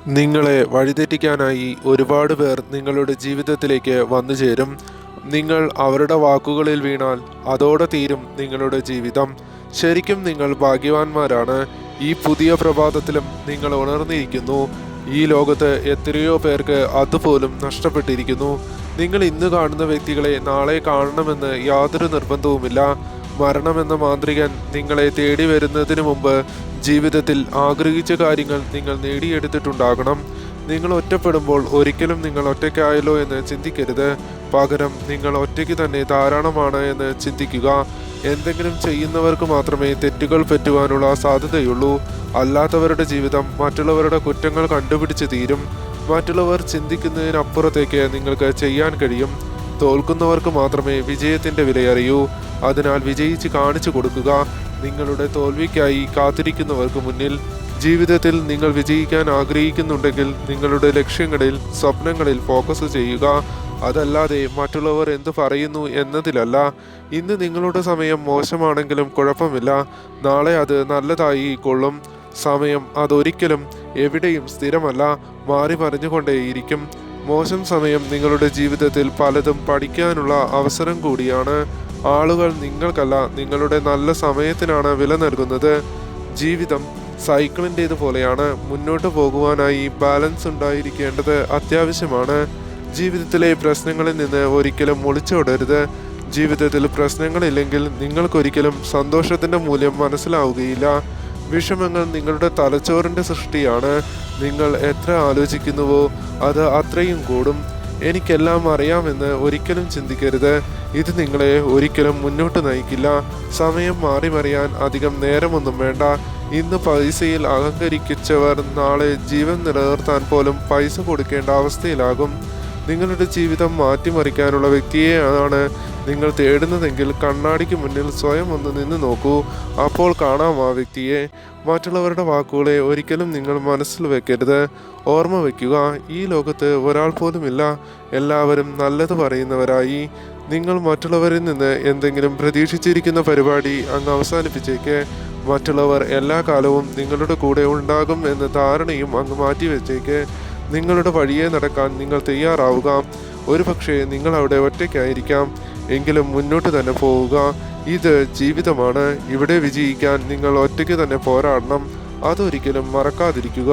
നിങ്ങളെ വഴിതെറ്റിക്കാനായി ഒരുപാട് പേർ നിങ്ങളുടെ ജീവിതത്തിലേക്ക് വന്നു ചേരും. നിങ്ങൾ അവരുടെ വാക്കുകളിൽ വീണാൽ അതോടെ തീരും നിങ്ങളുടെ ജീവിതം. ശരിക്കും നിങ്ങൾ ഭാഗ്യവാന്മാരാണ്. ഈ പുതിയ പ്രഭാതത്തിലും നിങ്ങൾ ഉണർന്നിരിക്കുന്നു. ഈ ലോകത്ത് എത്രയോ പേർക്ക് അതുപോലും നഷ്ടപ്പെട്ടിരിക്കുന്നു. നിങ്ങൾ ഇന്ന് കാണുന്ന വ്യക്തികളെ നാളെ കാണണമെന്ന് യാതൊരു നിർബന്ധവുമില്ല. മരണമെന്ന മാന്ത്രികൻ നിങ്ങളെ തേടി വരുന്നതിന് മുമ്പ് ജീവിതത്തിൽ ആഗ്രഹിച്ച കാര്യങ്ങൾ നിങ്ങൾ നേടിയെടുത്തിട്ടുണ്ടാകണം. നിങ്ങൾ ഒറ്റപ്പെടുമ്പോൾ ഒരിക്കലും നിങ്ങൾ ഒറ്റയ്ക്കായല്ലോ എന്ന് ചിന്തിക്കരുത്. പകരം നിങ്ങൾ ഒറ്റയ്ക്ക് തന്നെ ധാരാളമാണ് എന്ന് ചിന്തിക്കുക. എന്തെങ്കിലും ചെയ്യുന്നവർക്ക് മാത്രമേ തെറ്റുകൾ പറ്റുവാനുള്ള സാധ്യതയുള്ളൂ. അല്ലാത്തവരുടെ ജീവിതം മറ്റുള്ളവരുടെ കുറ്റങ്ങൾ കണ്ടുപിടിച്ച് തീരും. മറ്റുള്ളവർ ചിന്തിക്കുന്നതിനപ്പുറത്തേക്ക് നിങ്ങൾക്ക് ചെയ്യാൻ കഴിയും. തോൽക്കുന്നവർക്ക് മാത്രമേ വിജയത്തിൻ്റെ വിലയറിയൂ. അതിനാൽ വിജയിച്ച് കാണിച്ചു കൊടുക്കുക. നിങ്ങളുടെ തോൽവിക്കായി കാത്തിരിക്കുന്നവർക്ക് മുന്നിൽ. ജീവിതത്തിൽ നിങ്ങൾ വിജയിക്കാൻ ആഗ്രഹിക്കുന്നുണ്ടെങ്കിൽ നിങ്ങളുടെ ലക്ഷ്യങ്ങളിൽ, സ്വപ്നങ്ങളിൽ ഫോക്കസ് ചെയ്യുക. അതല്ലാതെ മറ്റുള്ളവർ എന്തു പറയുന്നു എന്നതിലല്ല. ഇന്ന് നിങ്ങളുടെ സമയം മോശമാണെങ്കിലും കുഴപ്പമില്ല. നാളെ അത് നല്ലതായി കൊള്ളും. സമയം അതൊരിക്കലും എവിടെയും സ്ഥിരമല്ല, മാറി മറിഞ്ഞുകൊണ്ടേയിരിക്കും. മോശം സമയം നിങ്ങളുടെ ജീവിതത്തിൽ പലതും പഠിക്കാനുള്ള അവസരം കൂടിയാണ്. ആളുകൾ നിങ്ങൾക്കല്ല, നിങ്ങളുടെ നല്ല സമയത്തിനാണ് വില നൽകുന്നത്. ജീവിതം സൈക്കിളിൻ്റേത് പോലെയാണ്. മുന്നോട്ട് പോകുവാനായി ബാലൻസ് ഉണ്ടായിരിക്കേണ്ടത് അത്യാവശ്യമാണ്. ജീവിതത്തിലെ പ്രശ്നങ്ങളിൽ നിന്ന് ഒരിക്കലും ഒളിച്ചോടരുത്. ജീവിതത്തിൽ പ്രശ്നങ്ങളില്ലെങ്കിൽ നിങ്ങൾക്കൊരിക്കലും സന്തോഷത്തിൻ്റെ മൂല്യം മനസ്സിലാവുകയില്ല. വിഷമങ്ങൾ നിങ്ങളുടെ തലച്ചോറിൻ്റെ സൃഷ്ടിയാണ്. നിങ്ങൾ എത്ര ആലോചിക്കുന്നുവോ അത് അത്രയും കൂടും. എനിക്കെല്ലാം അറിയാമെന്ന് ഒരിക്കലും ചിന്തിക്കരുത്. ഇത് നിങ്ങളെ ഒരിക്കലും മുന്നോട്ട് നയിക്കില്ല. സമയം മാറി മറിയാൻ അധികം നേരമൊന്നും വേണ്ട. ഇന്ന് പൈസയിൽ അഹങ്കരിച്ചവർ നാളെ ജീവൻ നിലനിർത്താൻ പോലും പൈസ കൊടുക്കേണ്ട അവസ്ഥയിലാകും. നിങ്ങളുടെ ജീവിതം മാറ്റിമറിക്കാനുള്ള വ്യക്തിയെയാണ് നിങ്ങൾ തേടുന്നതെങ്കിൽ കണ്ണാടിക്ക് മുന്നിൽ സ്വയം ഒന്ന് നിന്ന് നോക്കൂ. അപ്പോൾ കാണാം ആ വ്യക്തിയെ. മറ്റുള്ളവരുടെ വാക്കുകളെ ഒരിക്കലും നിങ്ങൾ മനസ്സിൽ വെക്കരുത്. ഓർമ്മ വയ്ക്കുക, ഈ ലോകത്ത് ഒരാൾ പോലുമില്ല. എല്ലാവരും നല്ലത് പറയുന്നവരായി. നിങ്ങൾ മറ്റുള്ളവരിൽ നിന്ന് എന്തെങ്കിലും പ്രതീക്ഷിച്ചിരിക്കുന്ന പരിപാടി അങ്ങ് അവസാനിപ്പിച്ചേക്ക്. മറ്റുള്ളവർ എല്ലാ കാലവും നിങ്ങളുടെ കൂടെ ഉണ്ടാകും എന്ന ധാരണയും അങ്ങ് മാറ്റിവെച്ചേക്ക്. നിങ്ങളുടെ വഴിയെ നടക്കാൻ നിങ്ങൾ തയ്യാറാവുക. ഒരുപക്ഷെ നിങ്ങൾ അവിടെ ഒറ്റയ്ക്കായിരിക്കാം, എങ്കിലും മുന്നോട്ട് തന്നെ പോവുക. ഇത് ജീവിതമാണ്. ഇവിടെ വിജയിക്കാൻ നിങ്ങൾ ഒറ്റയ്ക്ക് തന്നെ പോരാടണം. അതൊരിക്കലും മറക്കാതിരിക്കുക.